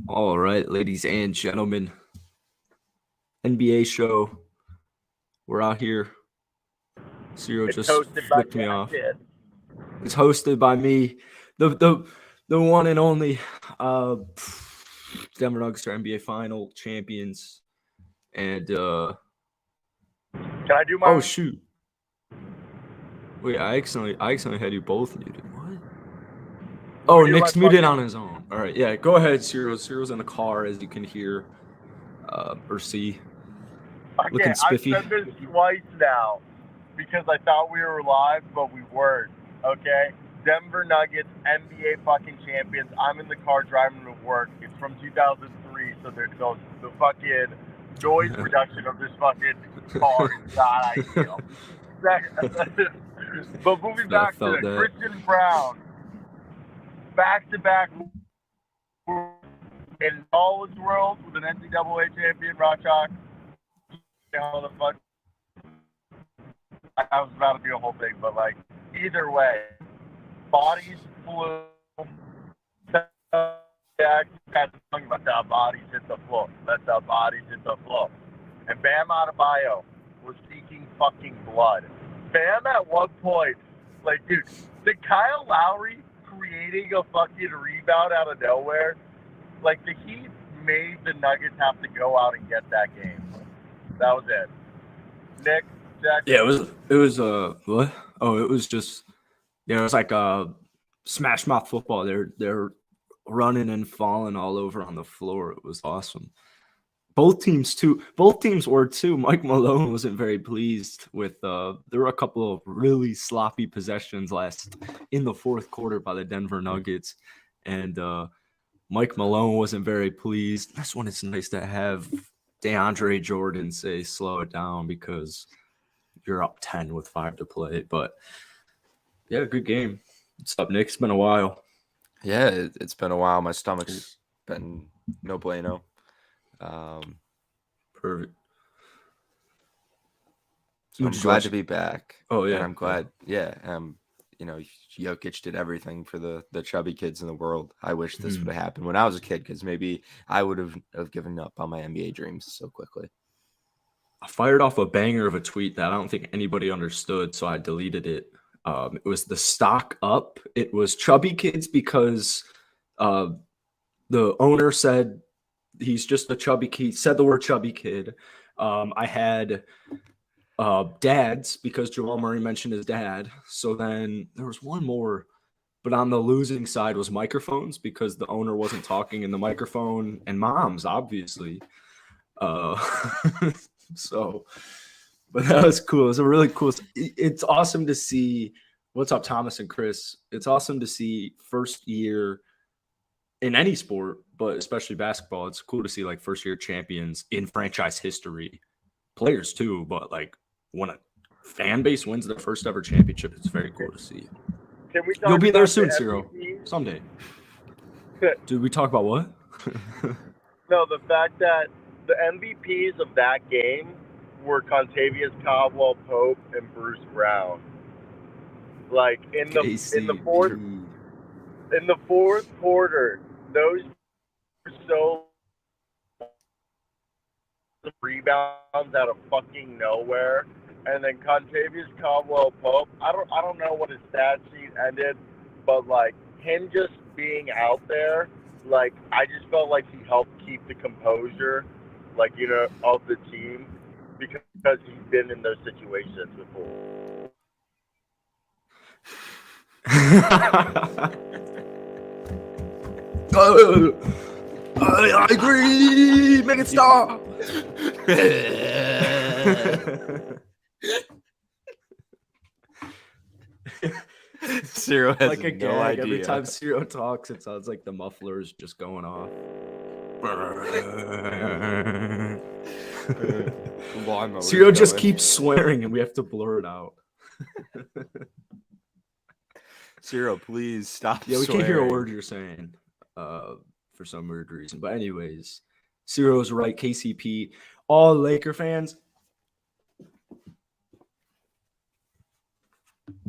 All right, ladies and gentlemen, NBA show. We're out here. Cyro It's just hosted by flicked me Jack off. Kidd. It's hosted by me, the one and only Denver Nuggets are NBA final champions. And Can I do oh my? shoot. Wait, I accidentally had you both muted. What? Oh, Do my Nick's muted fucking. on his own. All right, yeah, go ahead, Cyro. Cyro's in the car, as you can hear or see. Okay, Looking I've spiffy. said this twice now because I thought we were live, but we weren't. Okay, Denver Nuggets NBA fucking champions. I'm in the car driving to work. It's from 2003, so the fucking noise reduction of this fucking car is not ideal. But moving I back to felt that. Christian Brown, back-to-back in college world with an NCAA champion, Rock Chalk. How the fuck? I was about to do a whole thing, but like either way, bodies flew. That's talking about how bodies hit the floor. That's how bodies hit the floor. And Bam Adebayo was seeking fucking blood. Bam at one point, like, dude, did Kyle Lowry creating a fucking rebound out of nowhere? Like, the Heat made the Nuggets have to go out and get that game. That was it. Nick, Jack. Yeah, it was what? Oh, it was just it was like smash mouth football. They're running and falling all over on the floor. It was awesome. Both teams were too. Mike Malone wasn't very pleased with there were a couple of really sloppy possessions last in the fourth quarter by the Denver Nuggets. And Mike Malone wasn't very pleased. That's when it's nice to have DeAndre Jordan say slow it down because you're up 10 with 5 to play. But yeah, good game. What's up, Nick? It's been a while. Yeah, it's been a while. My stomach's been no bueno. Perfect. So I'm glad to be back. Oh yeah, and I'm glad. Yeah, Jokic did everything for the chubby kids in the world. I wish this would have happened when I was a kid, because maybe I would have given up on my NBA dreams so quickly. I fired off a banger of a tweet that I don't think anybody understood, so I deleted it. It was the stock up. It was chubby kids because the owner said he's just a chubby kid. He said the word chubby kid. I had dads because Jamal Murray mentioned his dad. So then there was one more, but on the losing side was microphones because the owner wasn't talking in the microphone, and moms, obviously. So, but that was cool. It was a really cool. It's awesome to see. What's up, Thomas and Chris? It's awesome to see first year in any sport, but especially basketball. It's cool to see like first year champions in franchise history, players too. But like when a fan base wins their first ever championship, it's very cool to see. Can we talk You'll be there about soon, the Cyro. MVP? Someday. Did we talk about what? No, the fact that the MVPs of that game were Contavious Caldwell Pope and Bruce Brown. Like in the fourth quarter, those were so rebounds out of fucking nowhere. And then Contavious Caldwell Pope, I don't know what his stat sheet ended, but like him just being out there, like I just felt like he helped keep the composure, like, of the team, because he's been in those situations before. I agree. Make it stop. Cyro has like a no gag. idea. Every time Cyro talks, it sounds like the muffler is just going off. Cyro just keeps swearing, and we have to blur it out. Cyro, please stop. Yeah, we swearing. can't hear a word you're saying for some weird reason. But anyways, Cyro's right. KCP. All Laker fans.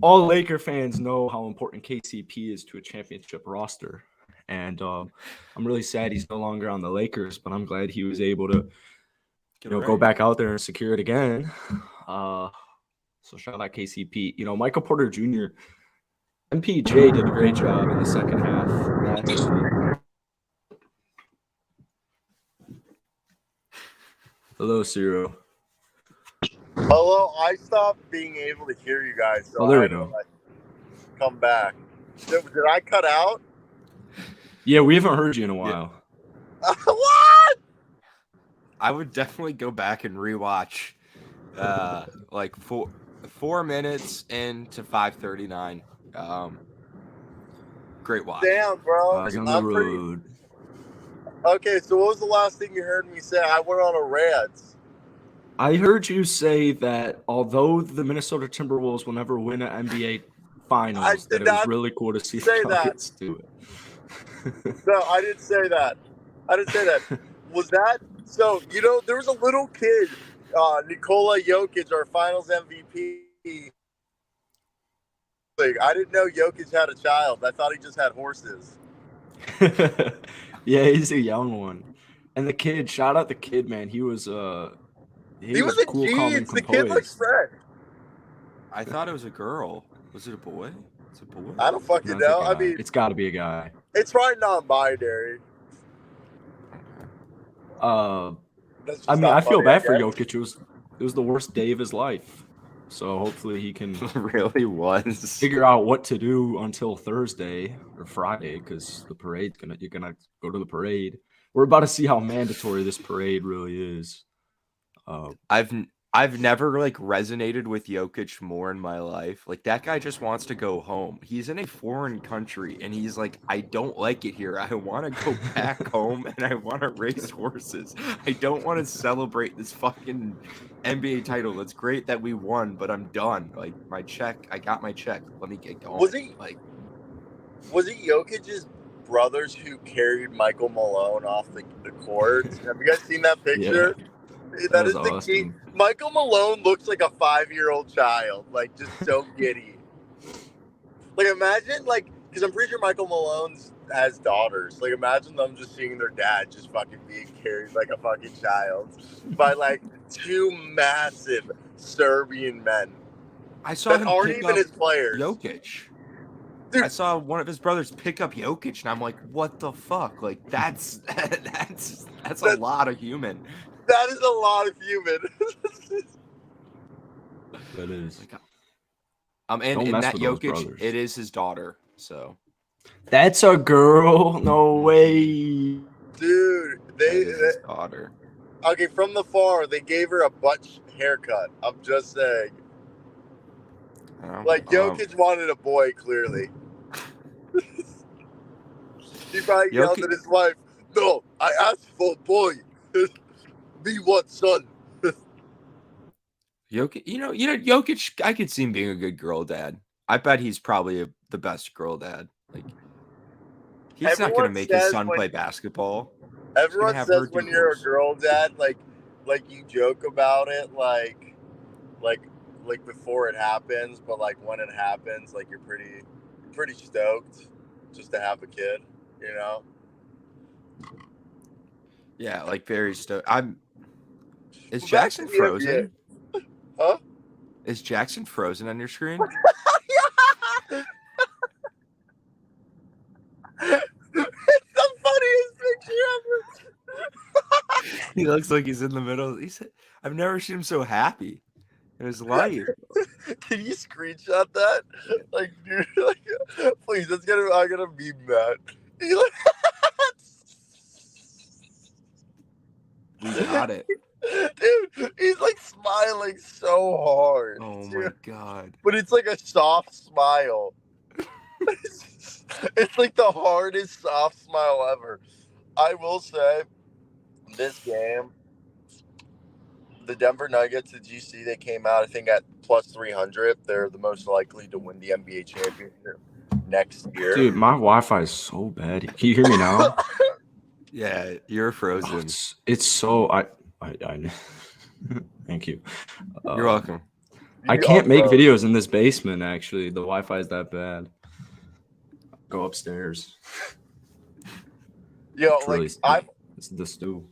All Laker fans know how important KCP is to a championship roster. And I'm really sad he's no longer on the Lakers, but I'm glad he was able to go back out there and secure it again. So shout out KCP. Michael Porter Jr. MPJ did a great job in the second half. Hello, Cyro. Hello, I stopped being able to hear you guys, so there I we had go. to come back. Did I cut out? Yeah, we haven't heard you in a while. What? I would definitely go back and rewatch like 4 minutes into 5:39. Great watch. Damn, bro. I was on the road. Okay, so what was the last thing you heard me say? I went on a rant. I heard you say that although the Minnesota Timberwolves will never win an NBA Finals, that it was really cool to see the Nuggets do it. No, I didn't say that. Was that so? There was a little kid, Nikola Jokic, our Finals MVP. I didn't know Jokic had a child. I thought he just had horses. Yeah, he's a young one. And the kid, shout out the kid, man. He was he was cool, calm, and composed. The kid looks fresh. I thought it was a girl. Was it a boy? It's a boy. I don't fucking know. I mean, it's got to be a guy. It's probably non-binary. I mean, I feel bad for Jokic. It was the worst day of his life. So hopefully he can really was figure out what to do until Thursday or Friday, because the parade's you're gonna go to the parade. We're about to see how mandatory this parade really is. I've never resonated with Jokic more in my life. That guy just wants to go home. He's in a foreign country and he's like, I don't like it here. I want to go back home and I want to race horses. I don't want to celebrate this fucking NBA title. It's great that we won, but I'm done. My check, I got my check. Let me get going. Was it Jokic's brothers who carried Michael Malone off the court? Have you guys seen that picture? Yeah. That is the key. Michael Malone looks like a 5-year-old child, just so giddy. Imagine, because I'm pretty sure Michael Malone has daughters. Imagine them just seeing their dad just fucking being carried like a fucking child by two massive Serbian men. I saw him aren't even his players. Jokic. Dude. I saw one of his brothers pick up Jokic, and I'm like, what the fuck? That's a lot of human. That is a lot of human. That is. And that Jokic, it is his daughter. So that's a girl. No way, dude. His daughter. Okay, from the far, they gave her a butt haircut. I'm just saying. Jokic wanted a boy, clearly. He probably yelled at his wife, "No, I asked for a boy. Be what, son?" Jokic, Jokic, I could see him being a good girl dad. I bet he's probably the best girl dad. He's not going to make his son play basketball. Everyone says when you're a girl dad, you joke about it, like before it happens, but when it happens, you're pretty stoked just to have a kid, Yeah, very stoked. Is Jackson frozen? Huh? Is Jackson frozen on your screen? It's the funniest picture ever. He looks like he's in the middle. I've never seen him so happy in his life. Can you screenshot that? Dude, please. I'm gonna meme that. We got it. Dude, he's smiling so hard. Oh my god. But it's a soft smile. It's the hardest soft smile ever. I will say, this game, the Denver Nuggets, did you see they came out, I think, at plus 300? They're the most likely to win the NBA championship next year. Dude, my Wi-Fi is so bad. Can you hear me now? Yeah, you're frozen. It's so I thank you. You're welcome. I can't make videos in this basement. Actually, the Wi-Fi is that bad. Go upstairs. Yo, It's really it's the stew.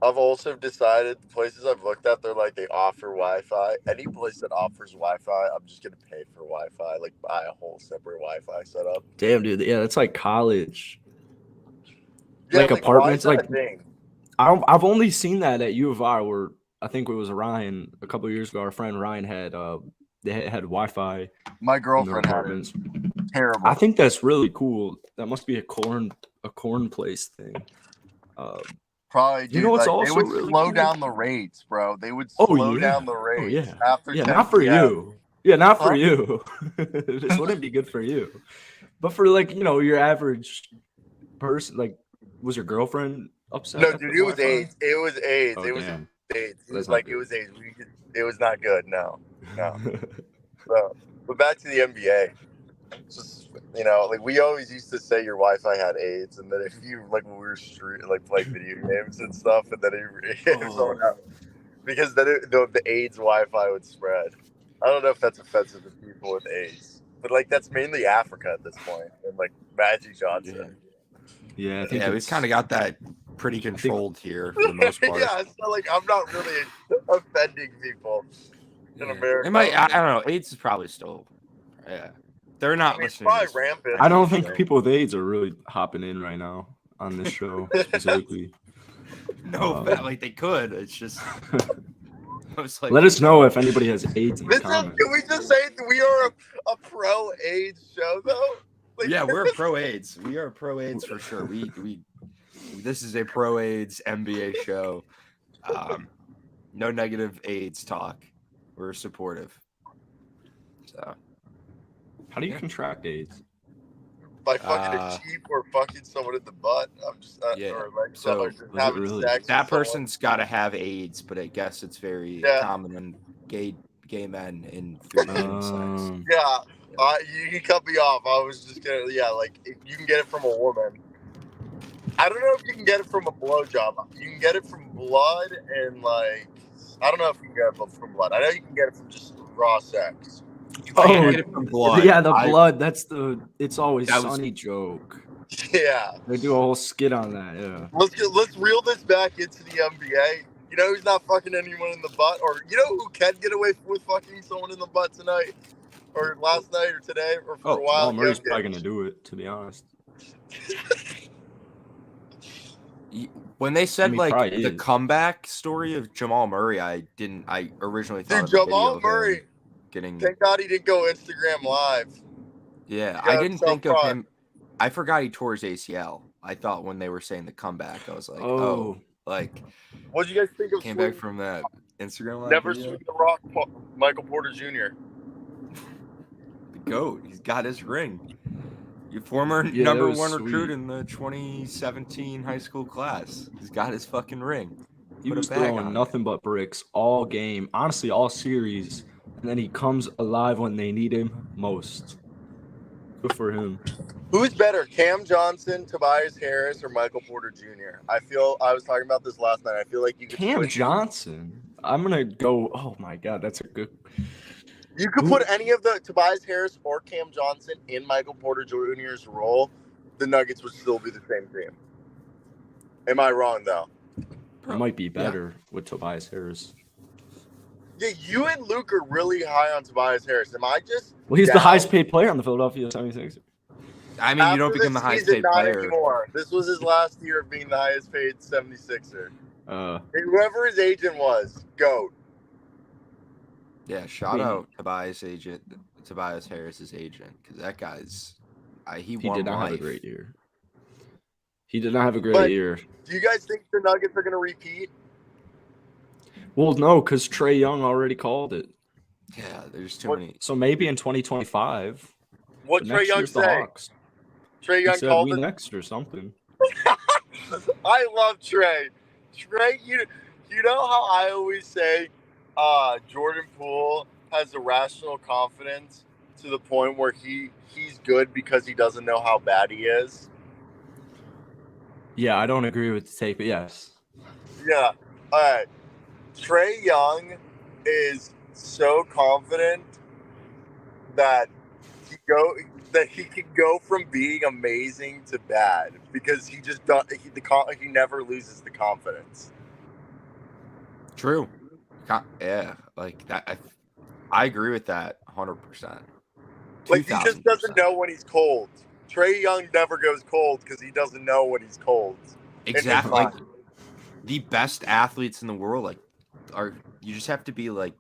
I've also decided the places I've looked at, they're like they offer Wi-Fi. Any place that offers Wi-Fi, I'm just gonna pay for Wi-Fi. Like buy a whole separate Wi-Fi setup. Damn, dude. Yeah, that's like college. Yeah, Like apartments. why is that Like a thing? I've only seen that at U of R, where I think it was Ryan a couple of years ago. Our friend Ryan had they had Wi-Fi My in their girlfriend had it. apartments. Terrible. I think that's really cool. That must be a corn place thing. Probably, dude. You know what's Like, also they would really slow cool? down the rates, bro. They would Oh slow yeah. down the rates Oh yeah. after Yeah, 10 not for PM. you. Yeah, not for Huh? you. This wouldn't be good for you. But for like, your average person, like, was your girlfriend upset? No, at dude, the it was Wi-Fi? AIDS. It was AIDS. Oh, It was damn. AIDS. It That's was not like, it good. was AIDS. It was not good. No. So, but back to the NBA. It's just, like we always used to say your Wi-Fi had AIDS, and then if you like when we were playing video games and stuff, and then because then the AIDS Wi-Fi would spread. I don't know if that's offensive to people with AIDS, but like that's mainly Africa at this point, and like Magic Johnson. Yeah, I think we've kind of got that pretty controlled here for the most part. Yeah, so like I'm not really offending people in America. I don't know. AIDS is probably still, they're not listening. It's probably rampant. I don't think people with AIDS are really hopping in right now on this show specifically. No, like they could. It's just. Like, let us know if anybody has AIDS in the comments. Can we just say that we are a pro-AIDS show, though? Like, yeah, we're pro AIDS. We are pro AIDS for sure. This is a pro AIDS NBA show. No negative AIDS talk. We're supportive. So, how do you contract AIDS? By fucking a sheep or fucking someone in the butt. I'm just or like so having sex. That person's got to have AIDS, but I guess it's very common when gay men in sex. Yeah, you cut me off. I was just gonna like if you can get it from a woman. I don't know if you can get it from a blowjob. You can get it from blood and like I don't know if you can get it from blood. I know you can get it from just raw sex. Get it from blood. Yeah, the blood. That's it's always Sunny joke. Yeah, they do a whole skit on that. Yeah. Let's reel this back into the NBA. You know who's not fucking anyone in the butt, or you know who can get away with fucking someone in the butt tonight, or last night, or today, or for a while. Well, Murray's probably gonna do it. To be honest. When they said the comeback story of Jamal Murray, I originally thought Jamal Murray getting. Thank God he didn't go Instagram Live. Yeah, I didn't think of him. I forgot he tore his ACL. I thought when they were saying the comeback, I was like, what did you guys think of? Came back from that Instagram Live. Never swing the rock, Michael Porter Jr. The GOAT. He's got his ring. Your former number one recruit in the 2017 high school class. He's got his fucking ring. He was throwing nothing but bricks all game, honestly, all series. And then he comes alive when they need him most. Good for him. Who's better, Cam Johnson, Tobias Harris, or Michael Porter Jr.? I was talking about this last night. I feel like you could Cam Johnson. I'm gonna go. Oh my God, that's a good. You could put any of the Tobias Harris or Cam Johnson in Michael Porter Jr.'s role. The Nuggets would still be the same team. Am I wrong though? It might be better with Tobias Harris. Yeah, you and Luke are really high on Tobias Harris. Am I just? Well, he's the highest paid player on the Philadelphia 76ers. I mean, you don't become the highest paid player anymore. This was his last year of being the highest paid 76er. Whoever his agent was, GOAT. Yeah, shout out Tobias Harris's agent, because that guy's he did not have a great year. He did not have a great year. Do you guys think the Nuggets are going to repeat? Well, no, because Trae Young already called it. Yeah, there's too many. So maybe in 2025. What Trae Young say? Trae Young called it next or something. I love Trae. Trae, you know how I always say Jordan Poole has irrational confidence to the point where he's good because he doesn't know how bad he is? Yeah, I don't agree with the take, but yes. Yeah. All right. Trae Young is so confident that that he can go from being amazing to bad because he just he never loses the confidence. True. Yeah, like that. I agree with that 100%. Like he just doesn't know when he's cold. Trae Young never goes cold because he doesn't know when he's cold. Exactly. Like the best athletes in the world, like, you just have to be like,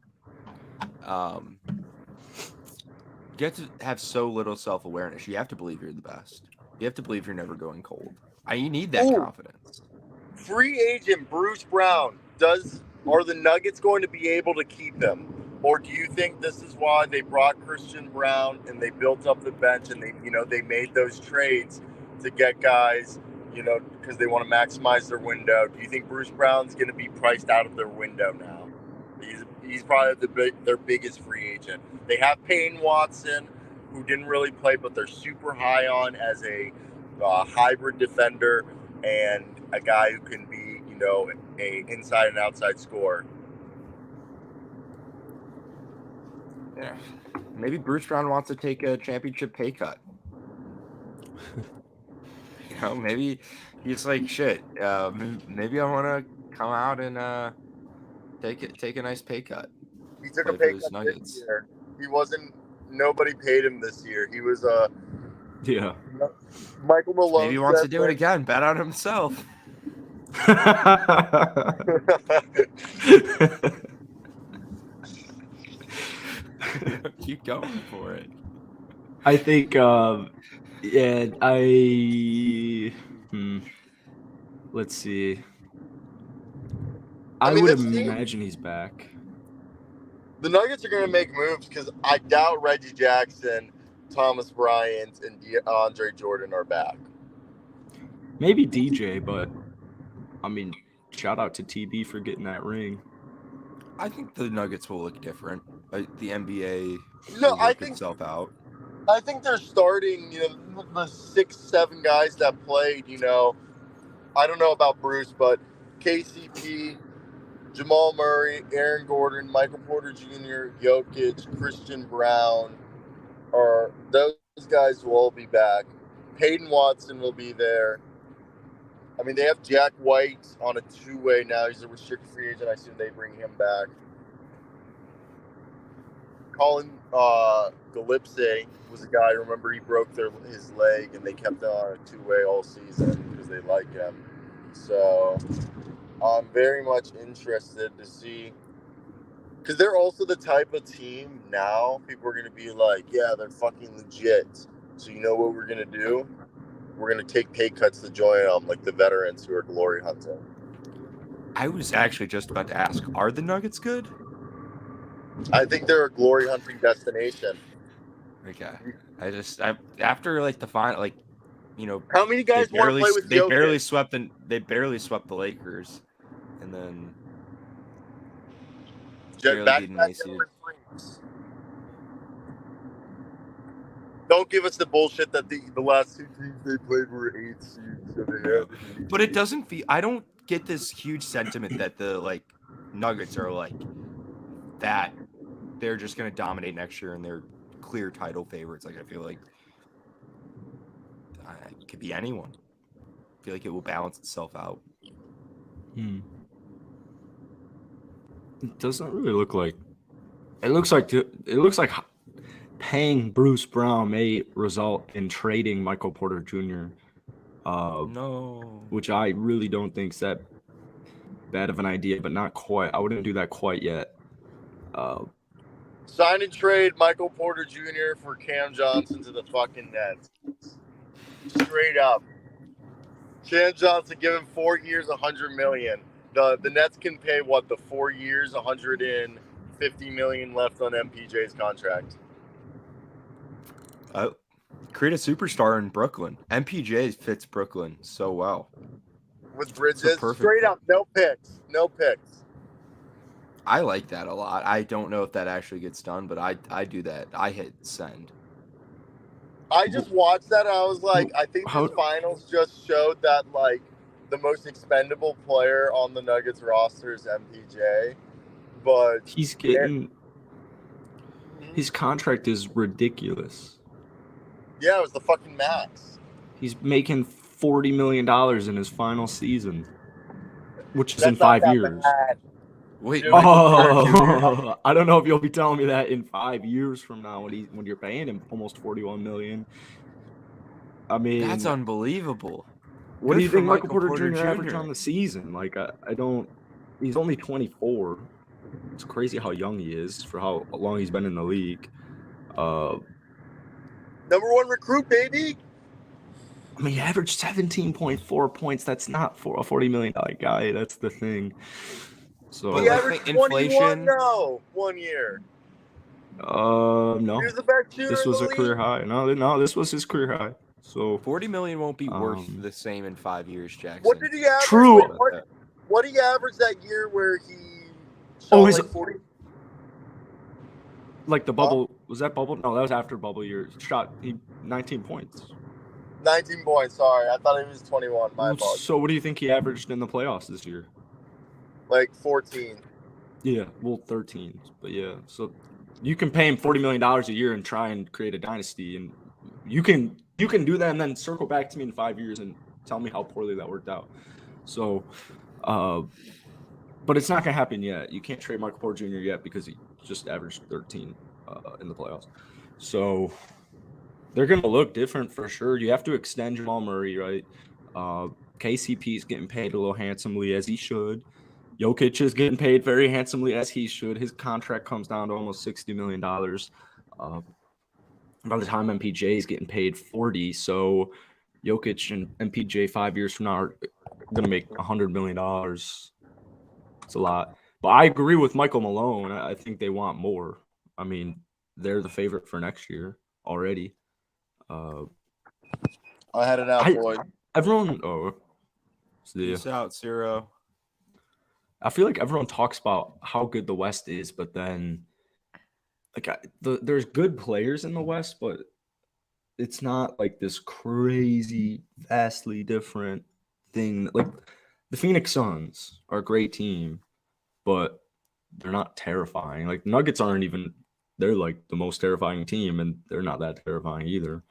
you have to have so little self-awareness. You have to believe you're the best. You have to believe you're never going cold. You need that confidence. Free agent Bruce Brown, are the Nuggets going to be able to keep him? Or do you think this is why they brought Christian Brown and they built up the bench and they made those trades to get guys, because they want to maximize their window? Do you think Bruce Brown's going to be priced out of their window now? He's probably their biggest free agent. They have Payne Watson, who didn't really play, but they're super high on as a hybrid defender and a guy who can be, a inside and outside scorer. Yeah. Maybe Bruce Brown wants to take a championship pay cut. Maybe he's like, shit. Maybe I want to come out and take a nice pay cut. He took a pay cut this year. Nobody paid him this year. He was yeah. Michael Malone. Maybe he wants to do it again. Bet on himself. Keep going for it. I think let's see. I would imagine he's back. The Nuggets are going to make moves because I doubt Reggie Jackson, Thomas Bryant, and DeAndre Jordan are back. Maybe DJ, but I mean, shout out to TB for getting that ring. I think the Nuggets will look different. The NBA will work itself out. I think they're starting, the 6-7 guys that played, I don't know about Bruce, but KCP, Jamal Murray, Aaron Gordon, Michael Porter Jr., Jokic, Christian Brown, those guys will all be back. Peyton Watson will be there. I mean, they have Jack White on a two-way now. He's a restricted free agent. I assume they bring him back. Colin Galipse was a guy, remember, he broke his leg, and they kept him on a two-way all season because they like him. So I'm very much interested to see, because they're also the type of team now, people are going to be like, yeah, they're fucking legit. So you know what we're going to do? We're going to take pay cuts to join them, like the veterans who are glory hunting. I was actually just about to ask, are the Nuggets good? I think they're a glory hunting destination. Okay. After like the final, how many guys want to play with Jokic? They barely swept the Lakers, and then don't give us the bullshit that the last two teams they played were 8 seeds. But it doesn't feel. I don't get this huge sentiment that the Nuggets are that they're just going to dominate next year and they're clear title favorites. I feel like it could be anyone. I feel like it will balance itself out. It doesn't really look like. It looks like paying Bruce Brown may result in trading Michael Porter Jr. No, which I really don't think is that bad of an idea, but not quite. I wouldn't do that quite yet. Sign and trade Michael Porter Jr. for Cam Johnson to the fucking Nets. Straight up. Cam Johnson, give him 4 years, $100 million. The Nets can pay the 4 years, $150 million left on MPJ's contract. Create a superstar in Brooklyn. MPJ fits Brooklyn so well. With Bridges, straight up, no picks. I like that a lot. I don't know if that actually gets done, but I do that. I hit send. I just watched that and I was like, I think the finals just showed that the most expendable player on the Nuggets roster is MPJ, but his contract is ridiculous. Yeah, it was the fucking max. He's making $40 million in his final season, which is That's in not 5 that years. bad. Wait, Dude. Michael Porter Jr.? Oh, I don't know if you'll be telling me that in 5 years from now when you're paying him almost $41 million. I mean, That's unbelievable. what Good do you for think Michael Michael Porter Porter Jr. average Jr.. on the season? Like, I don't. He's only 24. It's crazy how young he is for how long he's been in the league. Number 1 recruit, baby. I mean, he averaged 17.4 points. That's not for a $40 million guy. That's the thing. So, But He like averaged the 21 inflation. now 1 year. no. He was the best shooter This in was the a career league. high. No, this was his career high. So $40 million won't be worth the same in 5 years, Jackson. What did he average? True. Wait, what did he average that year where he shot Oh, his- like 40? Like the bubble, was that bubble? No, that was after bubble year. Shot 19 points. 19 points, sorry. I thought he was 21. My apologies. So what do you think he averaged in the playoffs this year? Like 14. Yeah, well, 13. But yeah, so you can pay him $40 million a year and try and create a dynasty, and you can do that and then circle back to me in 5 years and tell me how poorly that worked out. So, but it's not gonna happen yet. You can't trade Michael Porter Jr. yet because he just averaged 13 in the playoffs. So they're gonna look different for sure. You have to extend Jamal Murray, right? KCP is getting paid a little handsomely as he should. Jokic is getting paid very handsomely as he should. His contract comes down to almost $60 million. By the time MPJ is getting paid 40, so Jokic and MPJ 5 years from now are going to make $100 million. It's a lot. But I agree with Michael Malone. I think they want more. I mean, they're the favorite for next year already. I had it out, boy. Everyone, Peace out, Cyro. I feel like everyone talks about how good the West is, but then there's good players in the West, but it's not like this crazy, vastly different thing. Like the Phoenix Suns are a great team, but they're not terrifying. Like Nuggets aren't even. They're like the most terrifying team, and they're not that terrifying either.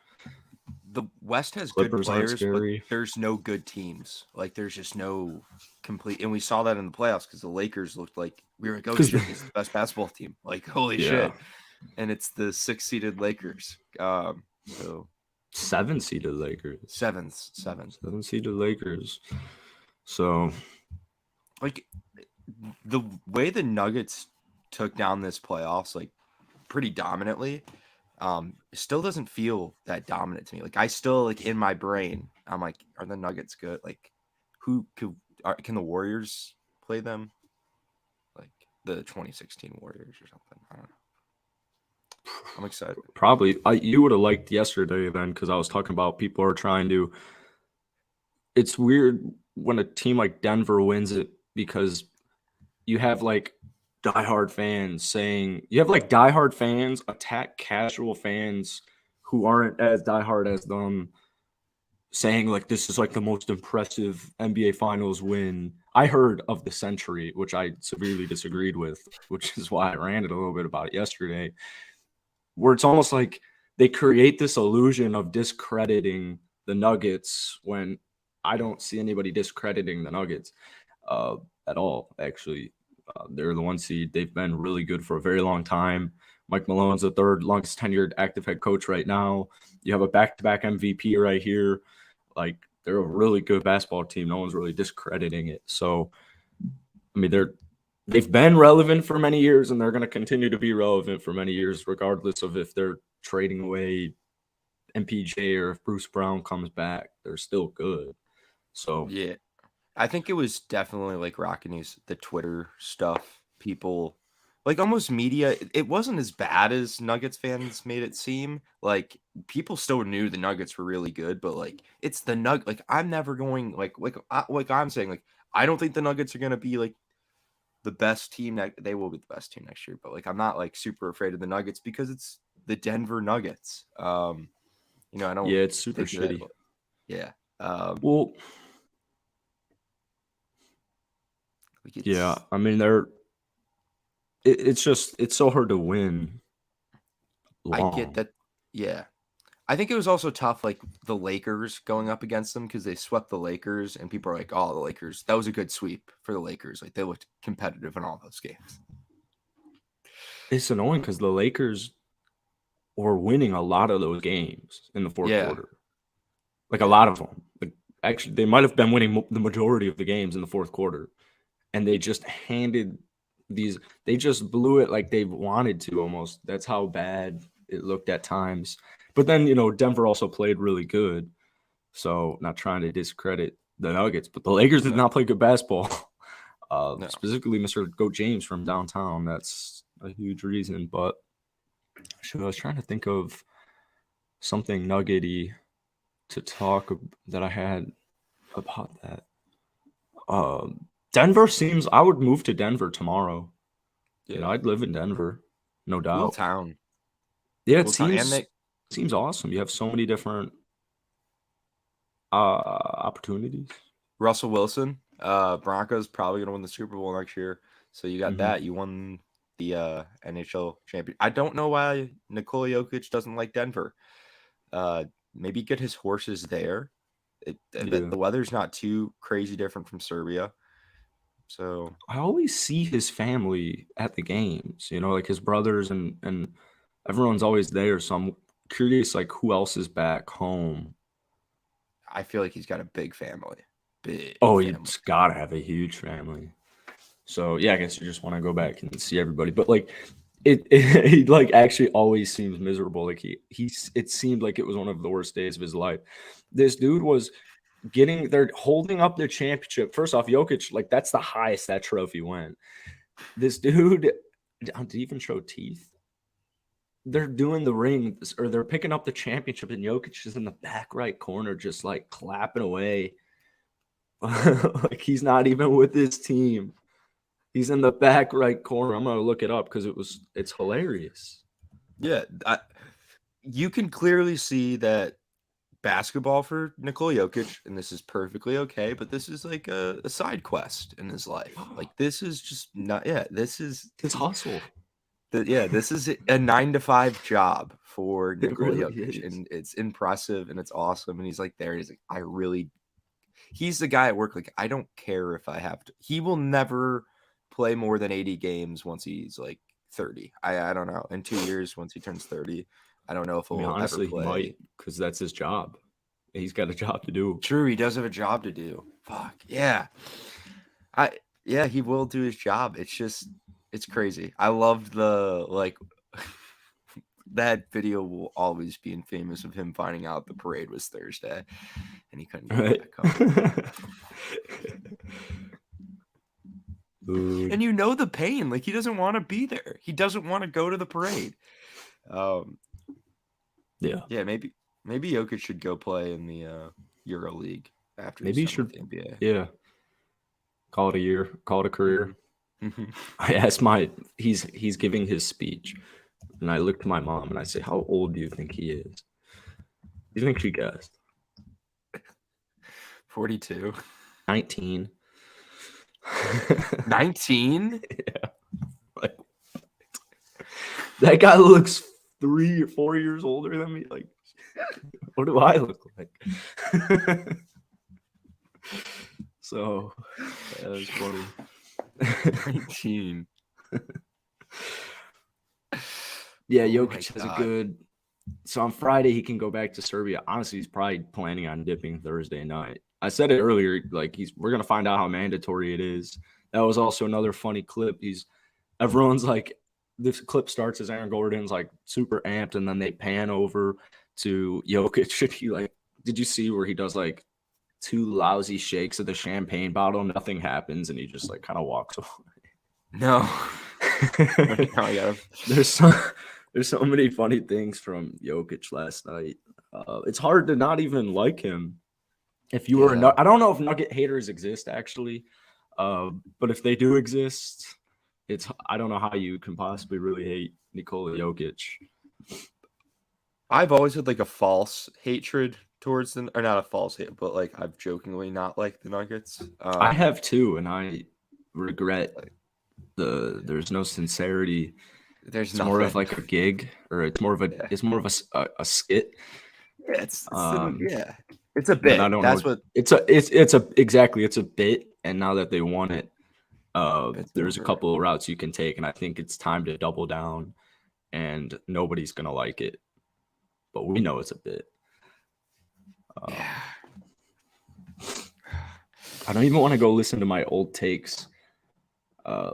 The West has Clippers good aren't players, scary. but there's no good teams. Like there's just no complete, and we saw that in the playoffs because the Lakers looked like we were like, oh shit, this is the best basketball team. Like holy shit, and it's the 6-seeded Lakers. So 7-seeded Lakers. Seven-seeded Lakers. So like the way the Nuggets took down this playoffs, like pretty dominantly. Still doesn't feel that dominant to me. Like I still like in my brain, I'm like, are the Nuggets good? Like, can the Warriors play them? Like the 2016 Warriors or something? I don't know. I'm excited. Probably you would have liked yesterday then because I was talking about people are trying to. It's weird when a team like Denver wins it because you have like diehard fans attack casual fans who aren't as diehard as them, saying like this is like the most impressive NBA Finals win I heard of the century, which I severely disagreed with, which is why I ranted a little bit about it yesterday, where it's almost like they create this illusion of discrediting the Nuggets when I don't see anybody discrediting the Nuggets at all, actually. They're the 1 seed. They've been really good for a very long time. Mike Malone's the third longest tenured active head coach right now. You have a back-to-back MVP right here. Like, they're a really good basketball team. No one's really discrediting it. So, I mean, they've been relevant for many years, and they're going to continue to be relevant for many years, regardless of if they're trading away MPJ or if Bruce Brown comes back. They're still good. So, yeah. I think it was definitely like Rocket News, the Twitter stuff. People like almost media. It wasn't as bad as Nuggets fans made it seem. Like people still knew the Nuggets were really good, but like it's the Nug. Like I'm never going like I'm saying like I don't think the Nuggets are gonna be like the best team. They will be the best team next year, but like I'm not like super afraid of the Nuggets because it's the Denver Nuggets. I don't. Yeah, it's super shitty. Yeah. Well. Yeah, I mean it's so hard to win. I get that. Yeah, I think it was also tough, like the Lakers going up against them because they swept the Lakers, and people are like, "Oh, the Lakers, that was a good sweep for the Lakers." Like they looked competitive in all those games. It's annoying because the Lakers were winning a lot of those games in the fourth Yeah. quarter. Like a lot of them. Like, actually, they might have been winning the majority of the games in the fourth quarter, and they just handed these. They just blew it like they wanted to almost. That's how bad it looked at times. But then Denver also played really good. So not trying to discredit the Nuggets, but the Lakers did not play good basketball. No. Specifically, Mr. Goat James from downtown. That's a huge reason. But I was trying to think of something nuggety to talk that I had about that. Denver seems. I would move to Denver tomorrow. Yeah. I'd live in Denver, no doubt. Cool town. Yeah, it Cool town. seems awesome. You have so many different opportunities. Russell Wilson, Broncos probably gonna win the Super Bowl next year. So you got that. You won the NHL champion. I don't know why Nikola Jokic doesn't like Denver. Maybe get his horses there. The weather's not too crazy different from Serbia. So I always see his family at the games, like his brothers and everyone's always there. So I'm curious, like, who else is back home? I feel like he's got a big family. He's got to have a huge family. So, yeah, I guess you just want to go back and see everybody. But, like, it like actually always seems miserable. Like it seemed like it was one of the worst days of his life. This dude was they're holding up their championship. First off, Jokic, like, that's the highest that trophy went. This dude didn't even show teeth. They're doing the ring, or they're picking up the championship, and Jokic is in the back right corner just like clapping away. Like he's not even with his team. He's in the back right corner. I'm gonna look it up because it's hilarious. Yeah, you can clearly see that basketball for Nikola Jokic, and this is perfectly okay, but this is like a side quest in his life. Like this is just not. Yeah, this is his hustle. This is a 9-to-5 job for Nikola really Jokic, is. and it's impressive and it's awesome. And he's like there. He's like, he's the guy at work. Like, I don't care if I have to. He will never play more than 80 games once he's like 30. I don't know. In 2 years, once he turns 30, I don't know if he'll honestly, ever play. He might, because that's his job. He's got a job to do. True, he does have a job to do. Fuck yeah, he will do his job. It's crazy. I loved that video will always be infamous of him finding out the parade was Thursday and he couldn't get back home. And the pain. Like, he doesn't want to be there. He doesn't want to go to the parade. Yeah, maybe Jokic should go play in the Euro League after. Maybe he should. The NBA. Yeah. Call it a year. Call it a career. Mm-hmm. I asked he's giving his speech, and I looked to my mom and I say, "How old do you think he is?" Do you think she guessed? 42. 19. 19? Yeah. Like, that guy looks 3 or 4 years older than me. Like, what do I look like? So, that was funny. 19. Yeah, Jokic has a good. So on Friday he can go back to Serbia. Honestly, he's probably planning on dipping Thursday night. I said it earlier, like we're gonna find out how mandatory it is. That was also another funny clip. Everyone's like, this clip starts as Aaron Gordon's like super amped, and then they pan over to Jokic. And he did you see where he does like 2 lousy shakes of the champagne bottle? Nothing happens, and he just like kind of walks away. No. There's so many funny things from Jokic last night. It's hard to not even like him. If you were I don't know if Nugget haters exist actually, but if they do exist, I don't know how you can possibly really hate Nikola Jokic. I've always had like a false hatred towards them, or not a false hate, but like I've jokingly not liked the Nuggets. I have too, and I regret there's no sincerity. There's more of like a gig, or it's more of a skit. Yeah, it's a But I bit. don't That's know. what It's a bit. And now that they won it, it's there's a over. couple of routes you can take, and I think it's time to double down. And nobody's gonna like it, but we know it's a bit. Yeah. I don't even want to go listen to my old takes. I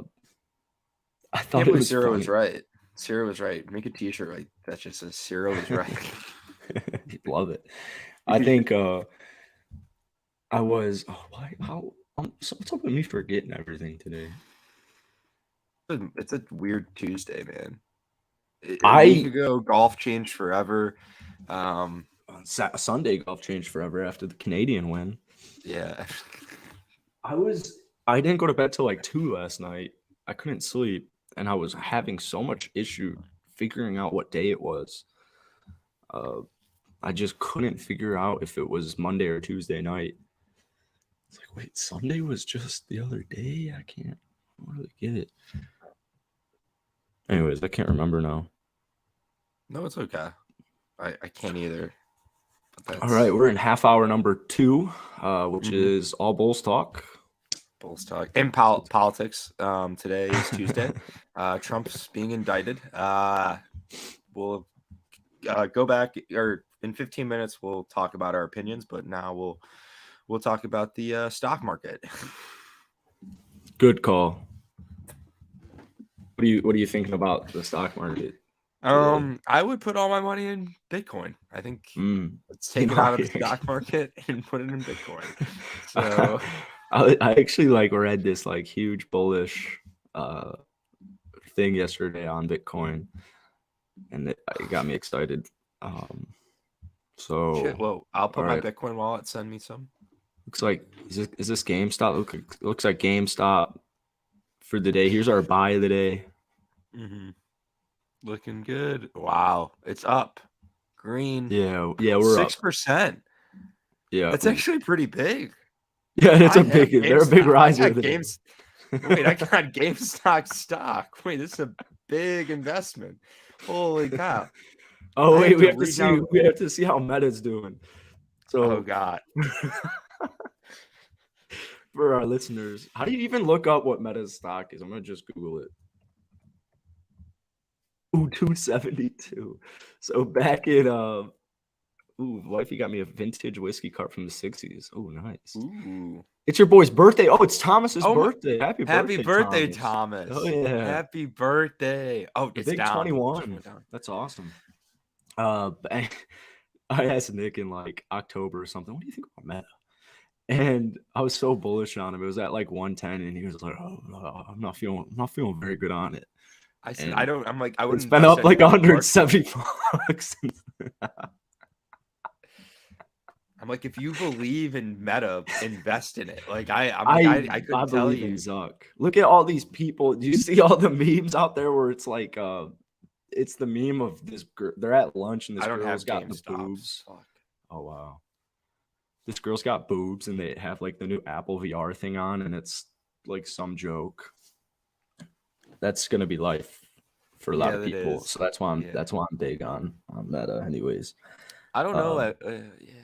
thought Can't it believe was Cyro funny. was right. Cyro was right. Make a T-shirt like that just says Cyro was right. Love it. I think I was. Oh, why? How? What's up with me forgetting everything today? It's a weird Tuesday, man. A I- week ago, golf changed forever. Sunday golf changed forever after the Canadian win. Yeah. I didn't go to bed till like 2 last night. I couldn't sleep, and I was having so much issue figuring out what day it was. I just couldn't figure out if it was Monday or Tuesday night. It's like, wait, Sunday was just the other day? I don't really get it. Anyways, I can't remember now. No, it's okay. I can't either. All right, we're in half hour number 2, which Mhm. is all Bulls talk. Bulls talk and politics. Today is Tuesday. Trump's being indicted. We'll go back, or in 15 minutes we'll talk about our opinions, but now we'll talk about the stock market. Good call. What are you thinking about the stock market? I would put all my money in Bitcoin. I think let's take it out of the stock market and put it in Bitcoin. So I actually read this huge bullish thing yesterday on Bitcoin, and it got me excited. So shit. Whoa! I'll put my right. Bitcoin wallet. Send me some. Looks like is this GameStop? Looks like GameStop for the day. Here's our buy of the day. Mm-hmm. Looking good. Wow, it's up. Green. Yeah, we're 6%. Yeah, That's actually pretty big. yeah. It's they're a big riser. Wait, I got GameStop stock. Wait, this is a big investment. Holy cow! Oh wait, we have to see how Meta's doing. So, oh god. For our listeners, how do you even look up what Meta's stock is? I'm gonna just Google it. Ooh, 272. So back in wifey got me a vintage whiskey cart from the 60s. Oh, nice. Ooh. It's your boy's birthday. Oh, it's Thomas's birthday. Happy birthday, Thomas. Thomas. Oh yeah. Happy birthday. Oh, it's big down. 21. That's awesome. I asked Nick in October or something, what do you think about Meta? And I was so bullish on him. It was at 110, and he was like, "Oh, no, I'm not feeling very good on it." I said, I wouldn't. It's been up 170 bucks. I'm like, if you believe in Meta, invest in it. I couldn't tell you. Zuck. Look at all these people. Do you see all the memes out there where it's it's the meme of this girl. They're at lunch and this girl's got the boobs. Fuck. Oh wow. This girl's got boobs and they have the new Apple VR thing on, and it's some joke. That's gonna be life for a lot of people. So that's why I'm big on Meta. Anyways, I don't know that. Yeah.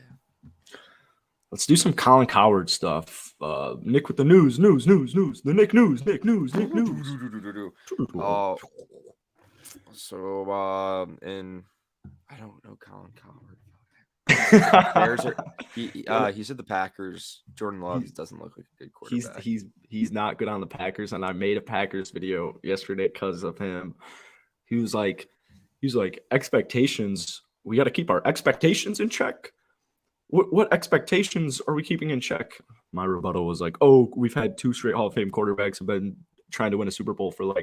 Let's do some Colin Cowherd stuff. Nick with the news. The Nick news. Oh, so and I don't know Colin Cowherd. He said the Packers. Jordan Love doesn't look like a good quarterback. He's not good on the Packers, and I made a Packers video yesterday because of him. He was like expectations. We got to keep our expectations in check. What expectations are we keeping in check? My rebuttal was we've had 2 straight Hall of Fame quarterbacks have been trying to win a Super Bowl for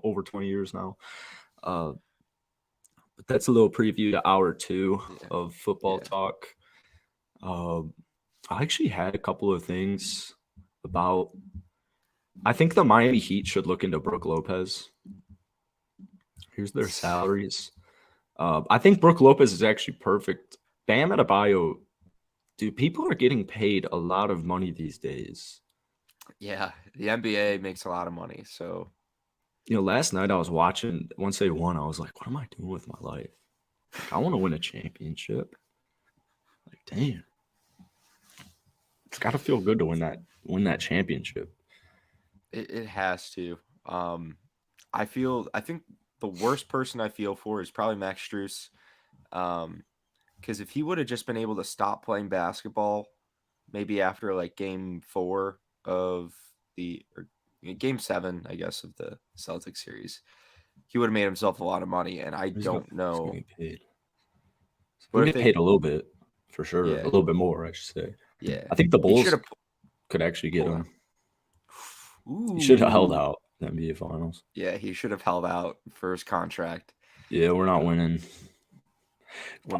over 20 years now. But that's a little preview to hour 2 of football talk. I actually had a couple of things about. I think the Miami Heat should look into Brook Lopez. Here's their salaries. I think Brook Lopez is actually perfect. Bam Adebayo. Dude, people are getting paid a lot of money these days. Yeah, the NBA makes a lot of money. So, last night I was watching. Once they won, I was like, "What am I doing with my life? I want to win a championship." damn. It's got to feel good to win that championship. It has to. I think the worst person I feel for is probably Max Strus. Because if he would have just been able to stop playing basketball, maybe after like game 4 of game 7, I guess, of the Celtics series, he would have made himself a lot of money. And I don't know. He's gonna get paid. What He'll if get paid a little bit for sure. Yeah. A little bit more, I should say. Yeah. I think the Bulls should've- could actually get him. Ooh. He should have held out in the NBA Finals. Yeah, he should have held out for his contract. Yeah, we're not winning.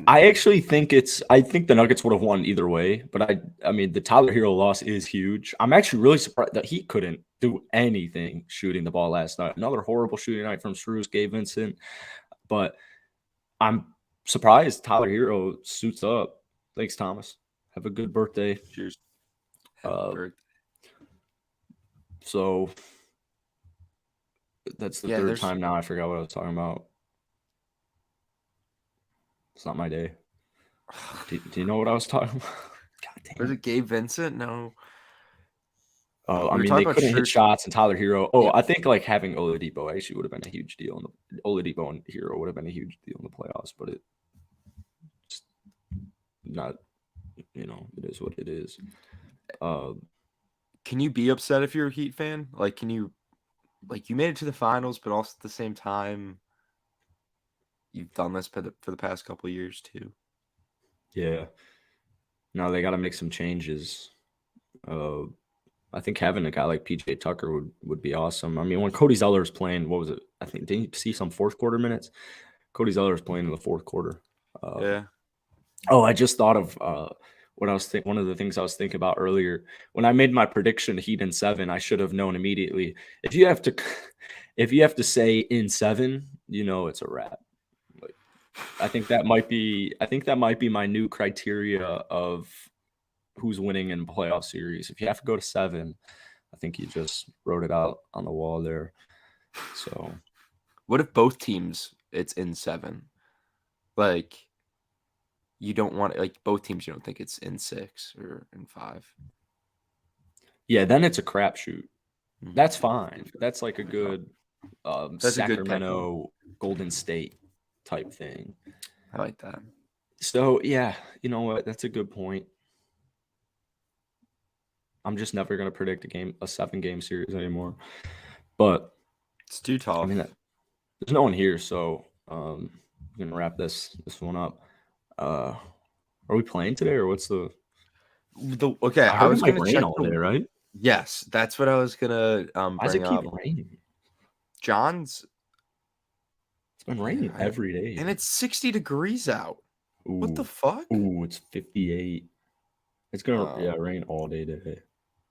I actually think I think the Nuggets would have won either way, but I mean the Tyler Hero loss is huge. I'm actually really surprised that he couldn't do anything shooting the ball last night. Another horrible shooting night from Strus, Gabe Vincent, but I'm surprised Tyler Hero suits up. Thanks, Thomas. Have a good birthday. Cheers. So that's the third time now. I forgot what I was talking about. It's not my day. Do you know what I was talking about? God damn. Was it Gabe Vincent? No. I mean, they couldn't hit shots, and Tyler Hero. I think like having Oladipo actually would have been a huge deal. Oladipo and Hero would have been a huge deal in the playoffs, but it's not. It is what it is. Can you be upset if you're a Heat fan? Like, can you, like, you made it to the finals, but also at the same time, you've done this for the past couple of years too. Yeah. No, they got to make some changes. I think having a guy like PJ Tucker would be awesome. I mean, when Cody Zeller is playing, what was it? I think, didn't you see some fourth quarter minutes? Cody Zeller is playing in the fourth quarter. Yeah. Oh, I just thought of what I was one of the things I was thinking about earlier. When I made my prediction, Heat in 7, I should have known immediately. If you have to say in 7, it's a wrap. Like, I think that might be my new criteria of who's winning in playoff series. If you have to go to 7, I think you just wrote it out on the wall there. So, what if both teams it's in 7? Like, you don't want both teams. You don't think it's in 6 or in 5. Yeah, then it's a crapshoot. That's fine. That's like a good Sacramento, Golden State type thing. I like that. So yeah, you know what? That's a good point. I'm just never gonna predict a 7-game series anymore. But it's too tough. I mean, there's no one here, so I'm gonna wrap this one up. Are we playing today, or what's the okay? I was gonna rain check all day, right? Yes, that's what I was gonna Why does it keep raining? John's. It's been raining every day, and it's 60 degrees out. Ooh. What the fuck? Ooh, it's 58. It's gonna rain all day today.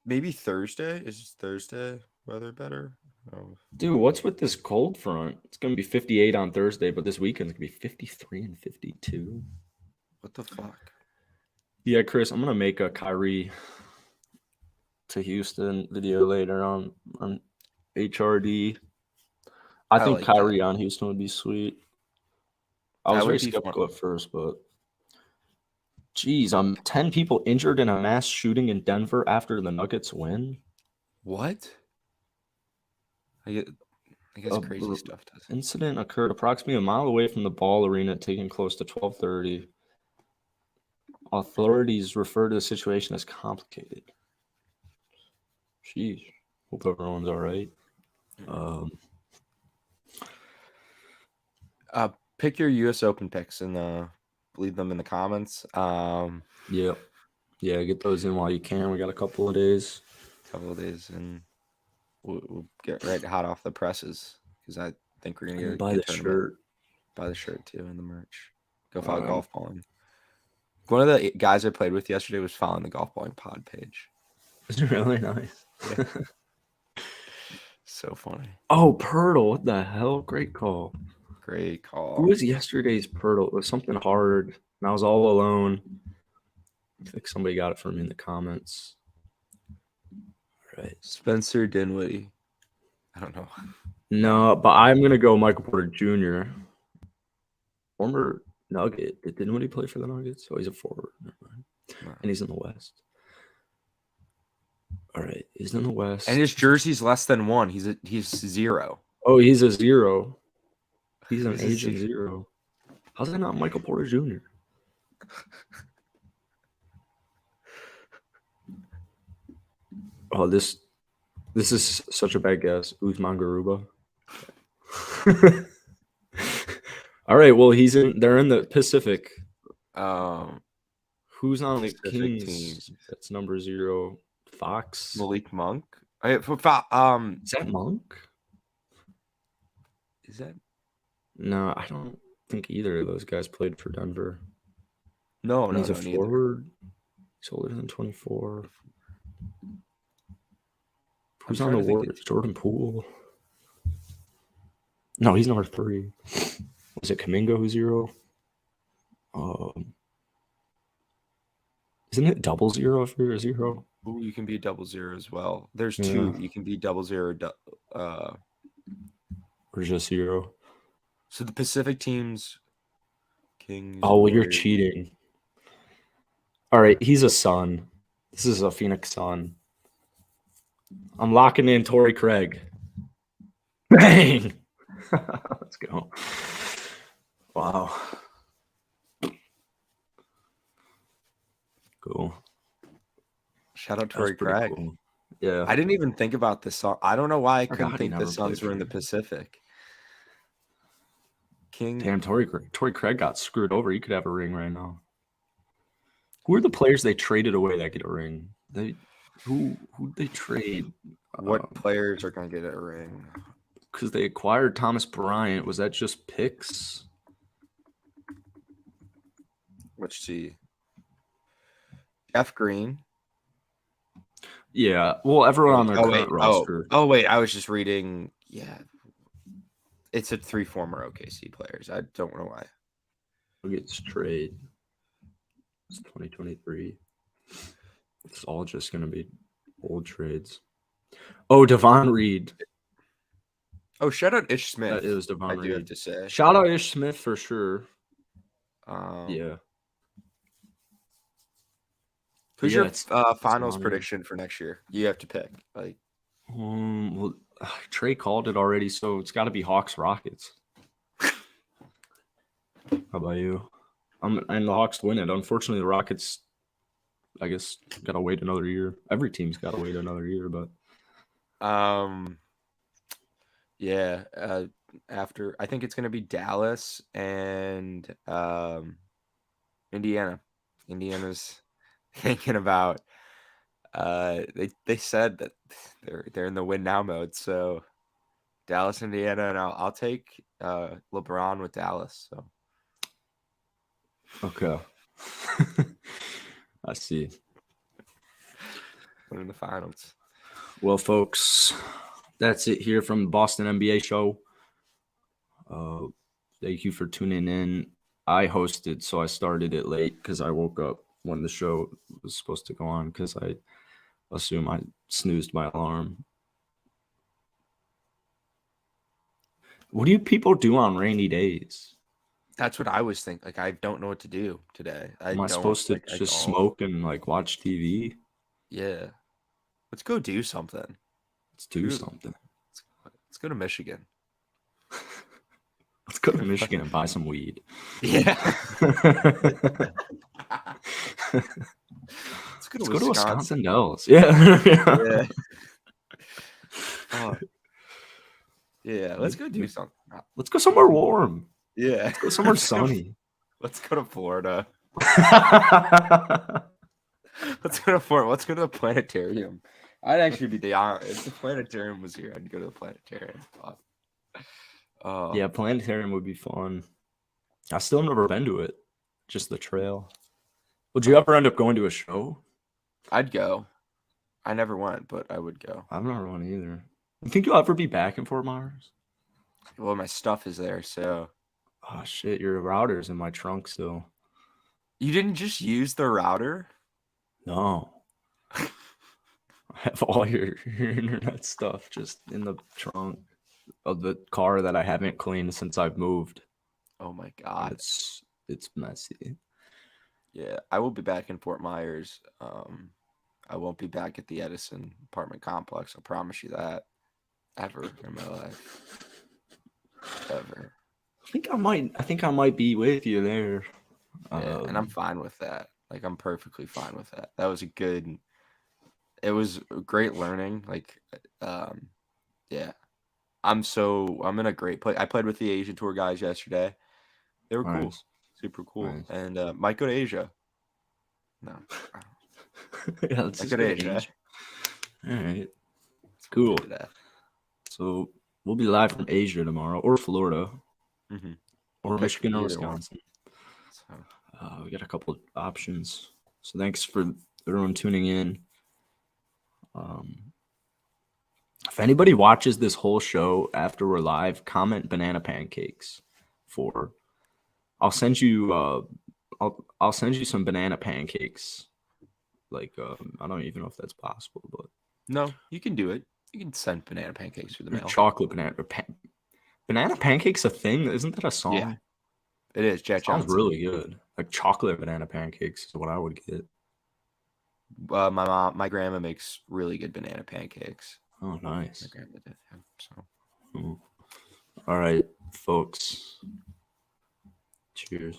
Maybe Thursday. Is Thursday weather better? Oh. Dude, what's with this cold front? It's gonna be 58 on Thursday, but this weekend's gonna be 53 and 52. What the fuck? Yeah, Chris, I'm gonna make a Kyrie to Houston video later on HRD. I think like Kyrie that. on Houston would be sweet. I was very skeptical at first, but geez, 10 people injured in a mass shooting in Denver after the Nuggets win. What? I guess crazy stuff does. Incident occurred approximately a mile away from the Ball Arena, taking close to 12:30. Authorities refer to the situation as complicated. Sheesh. Hope everyone's all right. Pick your U.S. Open picks and leave them in the comments. Yeah, get those in while you can. We got a couple of days. And we'll get right hot off the presses because I think we're gonna buy the shirt. Buy the shirt too and the merch. Go follow golf balling. One of the guys I played with yesterday was following the golf balling pod page. It's really nice. Yeah. So funny. Oh, Pirtle! What the hell? Great call. Great call. Who was yesterday's Pirtle? It was something hard, and I was all alone. I think somebody got it from me in the comments. All right. Spencer Dinwiddie. I don't know. No, but I'm going to go Michael Porter Jr. Former Nugget. Did anybody play for the Nuggets? Oh, he's a forward. Never mind. No. And he's in the West. All right, he's in the West. And his jersey's less than 1. He's 0. Oh, he's a 0. He's an He's a agent 0. How's that not Michael Porter Jr.? Oh, this is such a bad guess. Usman Garuba. All right, well, they're in the Pacific. Who's on the Pacific Kings? teams. That's number 0. Fox. Malik Monk. Is that Monk? Is that? No, I don't think either of those guys played for Denver. No, And no, he's a neither. forward. He's older than 24. Who's on the Warriors? Jordan Poole. No, he's number 3. Was it Kuminga who's 0? Isn't it 00 if you're a 0? Ooh, you can be 00 as well. There's Yeah. 2. You can be 00. Or just 0? So the Pacific teams, Kings. Oh, well, you're Warriors. cheating. All right, he's a Sun. This is a Phoenix Sun. I'm locking in Torrey Craig. Bang! Let's go. Wow. Cool. Shout out That to was Torrey pretty Craig. cool. Yeah. I didn't even think about the Sun. I don't know why I Forgot couldn't he think the never Suns played were in for the him. Pacific. King. Damn, Torrey Craig got screwed over. He could have a ring right now. Who are the players they traded away that get a ring? Who they trade? What players are going to get a ring? Because they acquired Thomas Bryant. Was that just picks? Let's see. Jeff Green. Yeah. Well, everyone on their Oh, current wait. roster. Oh, wait. I was just reading. Yeah. It's 3 former OKC players. I don't know why. Who gets trade? It's 2023. It's all just going to be old trades. Oh, Devon Reed. Oh, shout out Ish Smith. That is I Devon do Reed. have to say. Shout out Ish Smith for sure. Yeah. Yeah, Who's your it's finals Devon Reed. prediction for next year? You have to pick. Like, Well, Trey called it already, so it's got to be Hawks Rockets. How about you? And the Hawks win it. Unfortunately, the Rockets, I guess, got to wait another year. Every team's got to wait another year, but yeah. After I think it's going to be Dallas and Indiana. Indiana's thinking about. They said that they're in the win now mode. So Dallas, Indiana, and I'll take LeBron with Dallas. So okay. I see. win in the finals. Well, folks, that's it here from the Boston NBA show. Thank you for tuning in. I hosted, so I started it late because I woke up when the show was supposed to go on because I assume I snoozed my alarm. What do you people do on rainy days? That's what I was thinking. Like, I don't know what to do today. Am I supposed to just smoke and like watch TV? Yeah. Let's go do something. Let's do something. Let's go to Michigan. Let's go to Michigan and buy some weed. Yeah. Let's go to Wisconsin Dells. Yeah. Yeah. Oh. Yeah, let's go do something. Let's go somewhere warm. Yeah. Let's go somewhere sunny. Let's go to Florida. Let's go to Florida. Let's go to the planetarium. I'd actually be if the planetarium was here, I'd go to the planetarium. Yeah, planetarium would be fun. I still never been to it. Just the trail. Would you ever end up going to a show? I'd go. I never went, but I would go. I've never went either. You think you'll ever be back in Fort Myers? Well, my stuff is there, so. Oh shit, your router's in my trunk still. You didn't just use the router? No. I have all your internet stuff just in the trunk of the car that I haven't cleaned since I've moved. Oh my god. it's messy. Yeah, I will be back in Fort Myers. I won't be back at the Edison apartment complex. I promise you that. Ever in my life. Ever. I think I might be with you there. Yeah, and I'm fine with that. Like, I'm perfectly fine with that. That was it was great learning. Like, yeah. I'm in a great place. I played with the Asia Tour guys yesterday. They were cool. Nice. Super cool. Nice. And might go to Asia. No. Yeah, let's Might just go to Asia. All right. Let's Cool. do that. So we'll be live from Asia tomorrow, or Florida, Mm-hmm. or Michigan, or either one. Wisconsin. So, We got a couple options. So thanks for everyone tuning in. If anybody watches this whole show after we're live, comment banana pancakes for. I'll send you. I'll send you some banana pancakes. Like I don't even know if that's possible, but no, you can do it. You can send banana pancakes through the mail. chocolate banana. Banana pancakes a thing? Isn't that a song? Yeah, it is. Jack Sounds Johnson. really good. Like chocolate banana pancakes is what I would get. My grandma makes really good banana pancakes. Oh, nice. My grandma did. Yeah, so. All right, folks. Cheers.